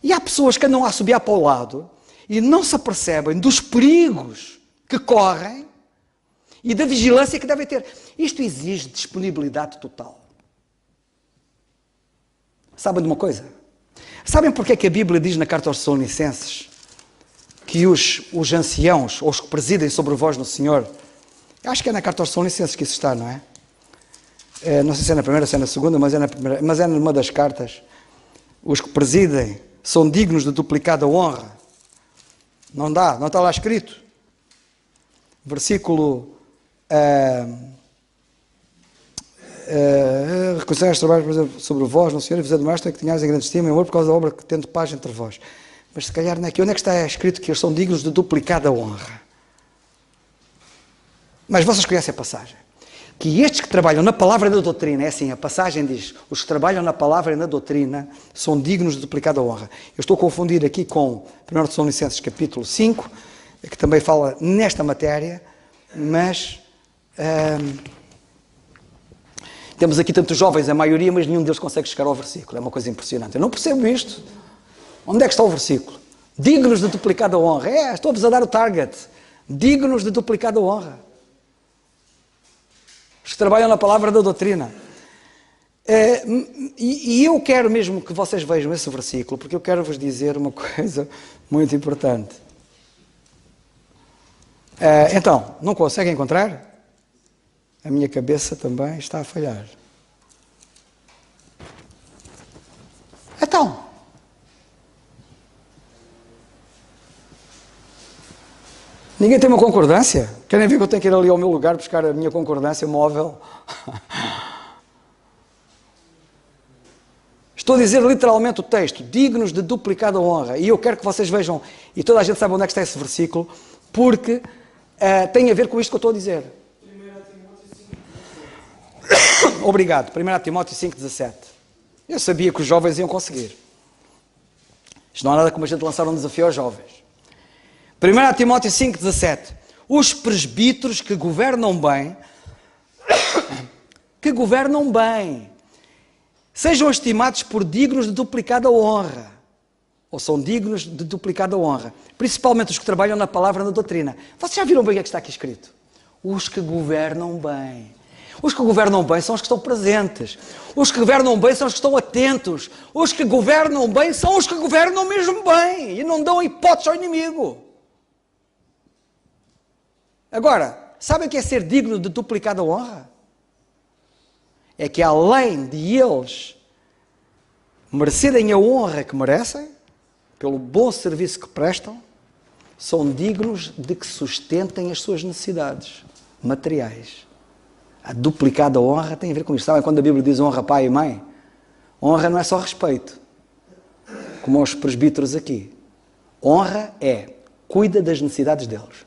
E há pessoas que andam a assobiar para o lado e não se apercebem dos perigos que correm e da vigilância que devem ter. Isto exige disponibilidade total. Sabem de uma coisa? Sabem porque é que a Bíblia diz na carta aos Tessalonicenses que os anciãos, ou os que presidem sobre vós no Senhor, acho que é na carta aos Tessalonicenses que isso está, não é? Não sei se é na primeira, se é na segunda, mas é numa das cartas. Os que presidem são dignos de duplicada honra. Não está lá escrito. Versículo... reconhecer os trabalhos sobre vós no Senhor e vos mais que tenhais em grande estima e amor por causa da obra que tendo paz entre vós. Mas se calhar não é aqui. Onde é que está escrito que eles são dignos de duplicada honra? Mas vocês conhecem a passagem. Que estes que trabalham na palavra e na doutrina, é assim, a passagem diz, os que trabalham na palavra e na doutrina são dignos de duplicada honra. Eu estou a confundir aqui com 1 Tessalonicenses capítulo 5, que também fala nesta matéria, mas temos aqui tantos jovens, a maioria, mas nenhum deles consegue chegar ao versículo. É uma coisa impressionante. Eu não percebo isto. Onde é que está o versículo? Dignos de duplicada honra. Estou-vos a dar o target. Dignos de duplicada honra. Os que trabalham na palavra da doutrina. E eu quero mesmo que vocês vejam esse versículo, porque eu quero vos dizer uma coisa muito importante. Então, não conseguem encontrar? A minha cabeça também está a falhar. Então, ninguém tem uma concordância? Querem ver que eu tenho que ir ali ao meu lugar buscar a minha concordância móvel? Estou a dizer literalmente o texto, dignos de duplicada honra. E eu quero que vocês vejam, e toda a gente sabe onde é que está esse versículo, porque tem a ver com isto que eu estou a dizer. Obrigado. 1 Timóteo 5,17. Eu sabia que os jovens iam conseguir. Isto não há nada como a gente lançar um desafio aos jovens. 1 Timóteo 5,17. Os presbíteros que governam bem, sejam estimados por dignos de duplicada honra. Ou são dignos de duplicada honra. Principalmente os que trabalham na palavra e na doutrina. Vocês já viram bem o que é que está aqui escrito? Os que governam bem. Os que governam bem são os que estão presentes. Os que governam bem são os que estão atentos. Os que governam bem são os que governam mesmo bem. E não dão hipótese ao inimigo. Agora, sabem o que é ser digno de duplicada honra? É que além de eles merecerem a honra que merecem, pelo bom serviço que prestam, são dignos de que sustentem as suas necessidades materiais. A duplicada honra tem a ver com isto. Sabem quando a Bíblia diz honra pai e mãe? Honra não é só respeito, como aos presbíteros aqui. Honra é, cuida das necessidades deles.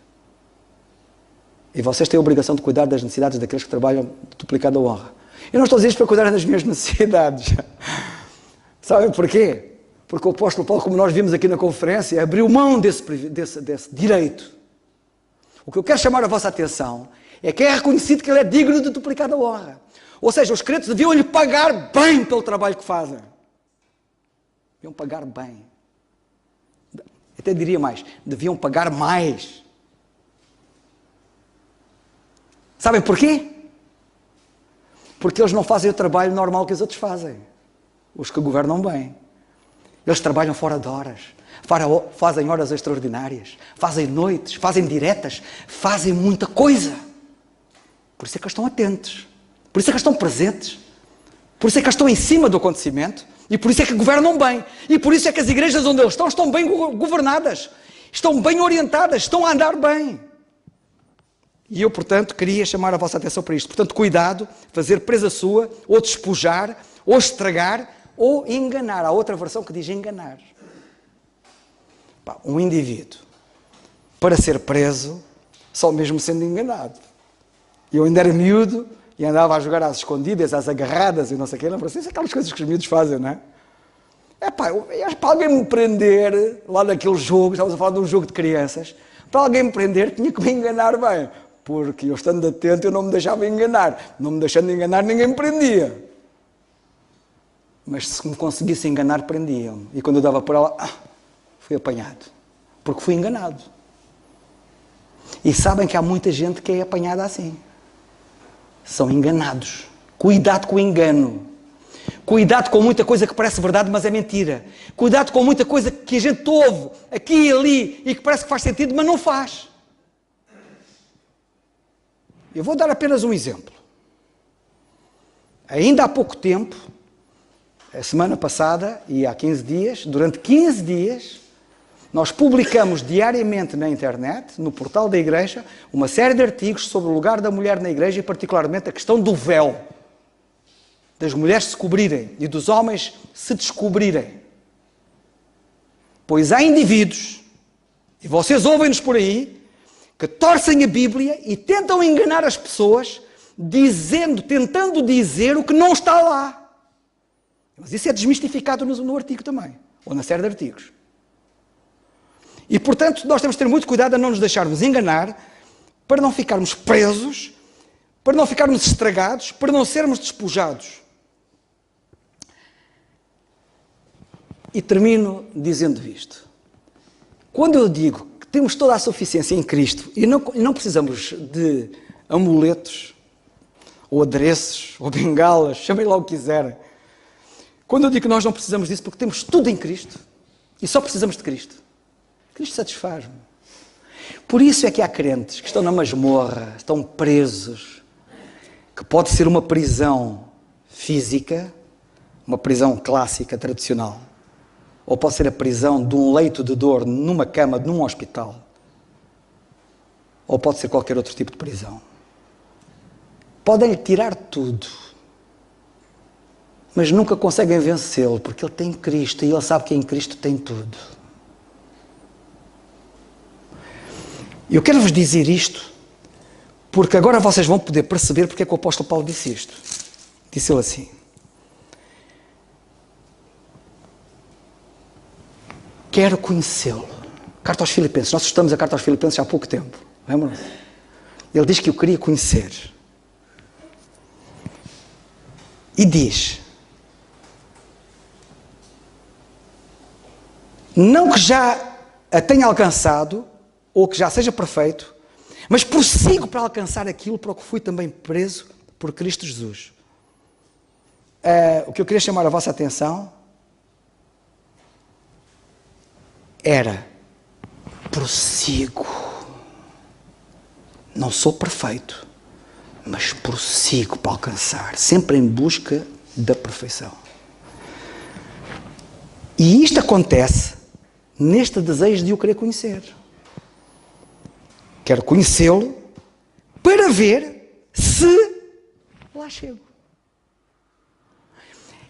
E vocês têm a obrigação de cuidar das necessidades daqueles que trabalham de duplicada honra. Eu não estou a dizer isto para cuidar das minhas necessidades. Sabem porquê? Porque o apóstolo Paulo, como nós vimos aqui na conferência, abriu mão desse direito. O que eu quero chamar a vossa atenção é que é reconhecido que ele é digno de duplicada honra. Ou seja, os crentes deviam lhe pagar bem pelo trabalho que fazem. Deviam pagar bem. Até diria mais, deviam pagar mais. Sabem porquê? Porque eles não fazem o trabalho normal que os outros fazem. Os que governam bem. Eles trabalham fora de horas. Fazem horas extraordinárias. Fazem noites, fazem diretas. Fazem muita coisa. Por isso é que eles estão atentos. Por isso é que eles estão presentes. Por isso é que eles estão em cima do acontecimento. E por isso é que governam bem. E por isso é que as igrejas onde eles estão bem governadas. Estão bem orientadas. Estão a andar bem. E eu, portanto, queria chamar a vossa atenção para isto. Portanto, cuidado, fazer presa sua, ou despojar, ou estragar, ou enganar. Há outra versão que diz enganar. Um indivíduo, para ser preso, só mesmo sendo enganado. Eu ainda era miúdo e andava a jogar às escondidas, às agarradas e não sei o quê. Lembra-se? Isso é aquelas coisas que os miúdos fazem, não é? Para alguém me prender, lá naquele jogo, estávamos a falar de um jogo de crianças, para alguém me prender tinha que me enganar bem. Porque eu estando atento eu não me deixava enganar. Não me deixando enganar ninguém me prendia. Mas se me conseguisse enganar, prendiam-me. E quando eu dava por ela, fui apanhado. Porque fui enganado. E sabem que há muita gente que é apanhada assim. São enganados. Cuidado com o engano. Cuidado com muita coisa que parece verdade, mas é mentira. Cuidado com muita coisa que a gente ouve aqui e ali e que parece que faz sentido, mas não faz. Eu vou dar apenas um exemplo. Ainda há pouco tempo, a semana passada e há 15 dias, durante 15 dias, nós publicamos diariamente na internet, no portal da igreja, uma série de artigos sobre o lugar da mulher na igreja e particularmente a questão do véu. Das mulheres se cobrirem e dos homens se descobrirem. Pois há indivíduos, e vocês ouvem-nos por aí, que torcem a Bíblia e tentam enganar as pessoas, tentando dizer o que não está lá. Mas isso é desmistificado no artigo também, ou na série de artigos. E, portanto, nós temos de ter muito cuidado a não nos deixarmos enganar, para não ficarmos presos, para não ficarmos estragados, para não sermos despojados. E termino dizendo isto. Quando eu digo que temos toda a suficiência em Cristo e não precisamos de amuletos, ou adereços, ou bengalas, chamem lá o que quiserem. Quando eu digo que nós não precisamos disso, porque temos tudo em Cristo e só precisamos de Cristo. Cristo satisfaz-me. Por isso é que há crentes que estão na masmorra, estão presos, que pode ser uma prisão física, uma prisão clássica, tradicional, ou pode ser a prisão de um leito de dor numa cama, num hospital, ou pode ser qualquer outro tipo de prisão. Podem-lhe tirar tudo, mas nunca conseguem vencê-lo, porque ele tem Cristo e ele sabe que em Cristo tem tudo. Eu quero vos dizer isto, porque agora vocês vão poder perceber porque é que o apóstolo Paulo disse isto. Disse ele assim: quero conhecê-lo. Carta aos Filipenses. Nós estudamos a Carta aos Filipenses há pouco tempo. Lembram-se? Ele diz que eu queria conhecer. E diz: não que já a tenha alcançado, ou que já seja perfeito, mas prossigo para alcançar aquilo para o que fui também preso por Cristo Jesus. O que eu queria chamar a vossa atenção era: prossigo. Não sou perfeito, mas prossigo para alcançar, sempre em busca da perfeição. E isto acontece neste desejo de o querer conhecer. Quero conhecê-lo para ver se lá chego.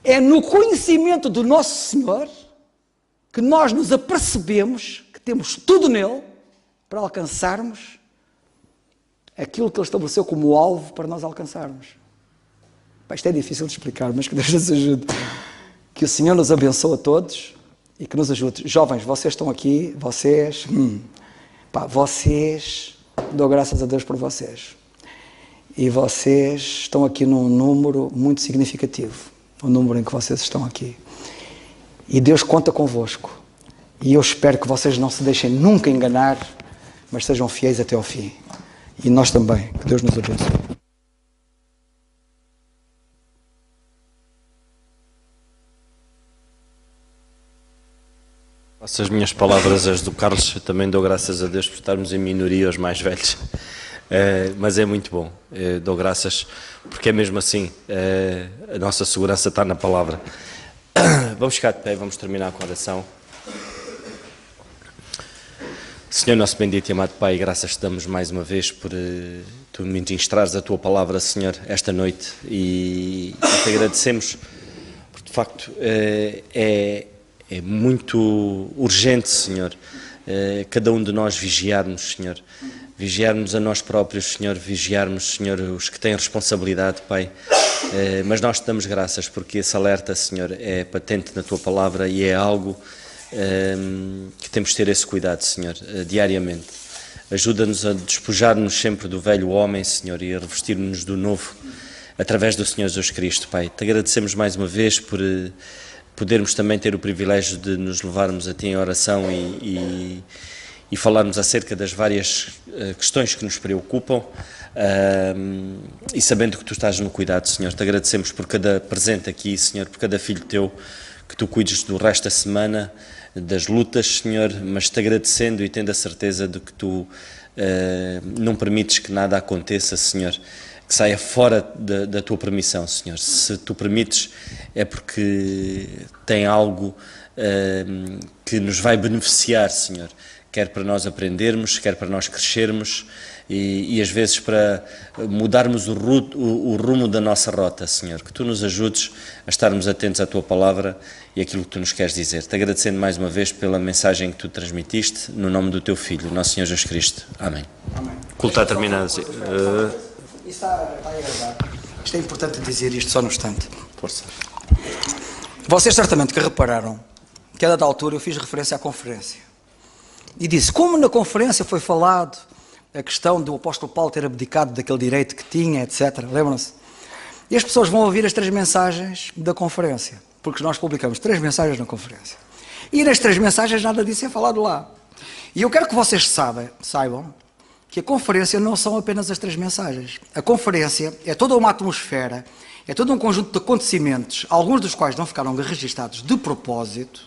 É no conhecimento do nosso Senhor que nós nos apercebemos que temos tudo nele para alcançarmos aquilo que ele estabeleceu como alvo para nós alcançarmos. Isto é difícil de explicar, mas que Deus nos ajude. Que o Senhor nos abençoe a todos e que nos ajude. Jovens, vocês estão aqui, vocês dou graças a Deus por vocês. E vocês estão aqui num número muito significativo, o número em que vocês estão aqui. E Deus conta convosco. E eu espero que vocês não se deixem nunca enganar, mas sejam fiéis até ao fim. E nós também. Que Deus nos abençoe. Faço as minhas palavras, as do Carlos. Eu também dou graças a Deus por estarmos em minoria, os mais velhos. Mas é muito bom. Dou graças porque é mesmo assim. A nossa segurança está na palavra. Vamos ficar de pé, vamos terminar com a oração. Senhor nosso bendito e amado Pai, graças te damos mais uma vez por tu ministrares a tua palavra, Senhor, esta noite, e te agradecemos porque de facto é muito urgente, Senhor, cada um de nós vigiarmos, Senhor, vigiarmos a nós próprios, Senhor, vigiarmos, Senhor, os que têm responsabilidade, Pai, mas nós te damos graças porque esse alerta, Senhor, é patente na tua palavra e é algo que temos de ter esse cuidado, Senhor, diariamente. Ajuda-nos a despojar-nos sempre do velho homem, Senhor, e a revestir-nos do novo através do Senhor Jesus Cristo, Pai. Te agradecemos mais uma vez por podermos também ter o privilégio de nos levarmos a Ti em oração e falarmos acerca das várias questões que nos preocupam, e sabendo que Tu estás no cuidado, Senhor. Te agradecemos por cada presente aqui, Senhor, por cada filho Teu, que Tu cuides do resto da semana, das lutas, Senhor, mas te agradecendo e tendo a certeza de que Tu não permites que nada aconteça, Senhor, que saia fora da Tua permissão, Senhor. Se Tu permites é porque tem algo que nos vai beneficiar, Senhor, quer para nós aprendermos, quer para nós crescermos e às vezes para mudarmos o rumo da nossa rota, Senhor. Que Tu nos ajudes a estarmos atentos à Tua palavra e àquilo que Tu nos queres dizer. Te agradecendo mais uma vez pela mensagem que Tu transmitiste, no nome do Teu Filho, nosso Senhor Jesus Cristo. Amém. Amém. O culto está terminado. Isto está a gravar. Isto é importante dizer isto só no instante. Força. Vocês certamente que repararam que a dada altura eu fiz referência à conferência. E disse, como na conferência foi falado a questão do apóstolo Paulo ter abdicado daquele direito que tinha, etc. Lembram-se? E as pessoas vão ouvir as 3 mensagens da conferência, porque nós publicamos 3 mensagens na conferência. E nas 3 mensagens nada disso é falado lá. E eu quero que vocês saibam que a conferência não são apenas as 3 mensagens. A conferência é toda uma atmosfera, é todo um conjunto de acontecimentos, alguns dos quais não ficaram registados de propósito,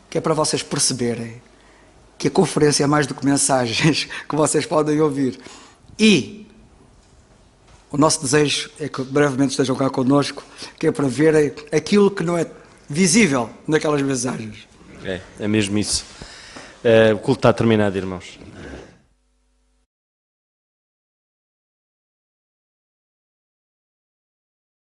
que é para vocês perceberem que a conferência é mais do que mensagens que vocês podem ouvir. E o nosso desejo é que brevemente estejam cá connosco, que é para verem aquilo que não é visível naquelas mensagens. É mesmo isso. O culto está terminado, irmãos.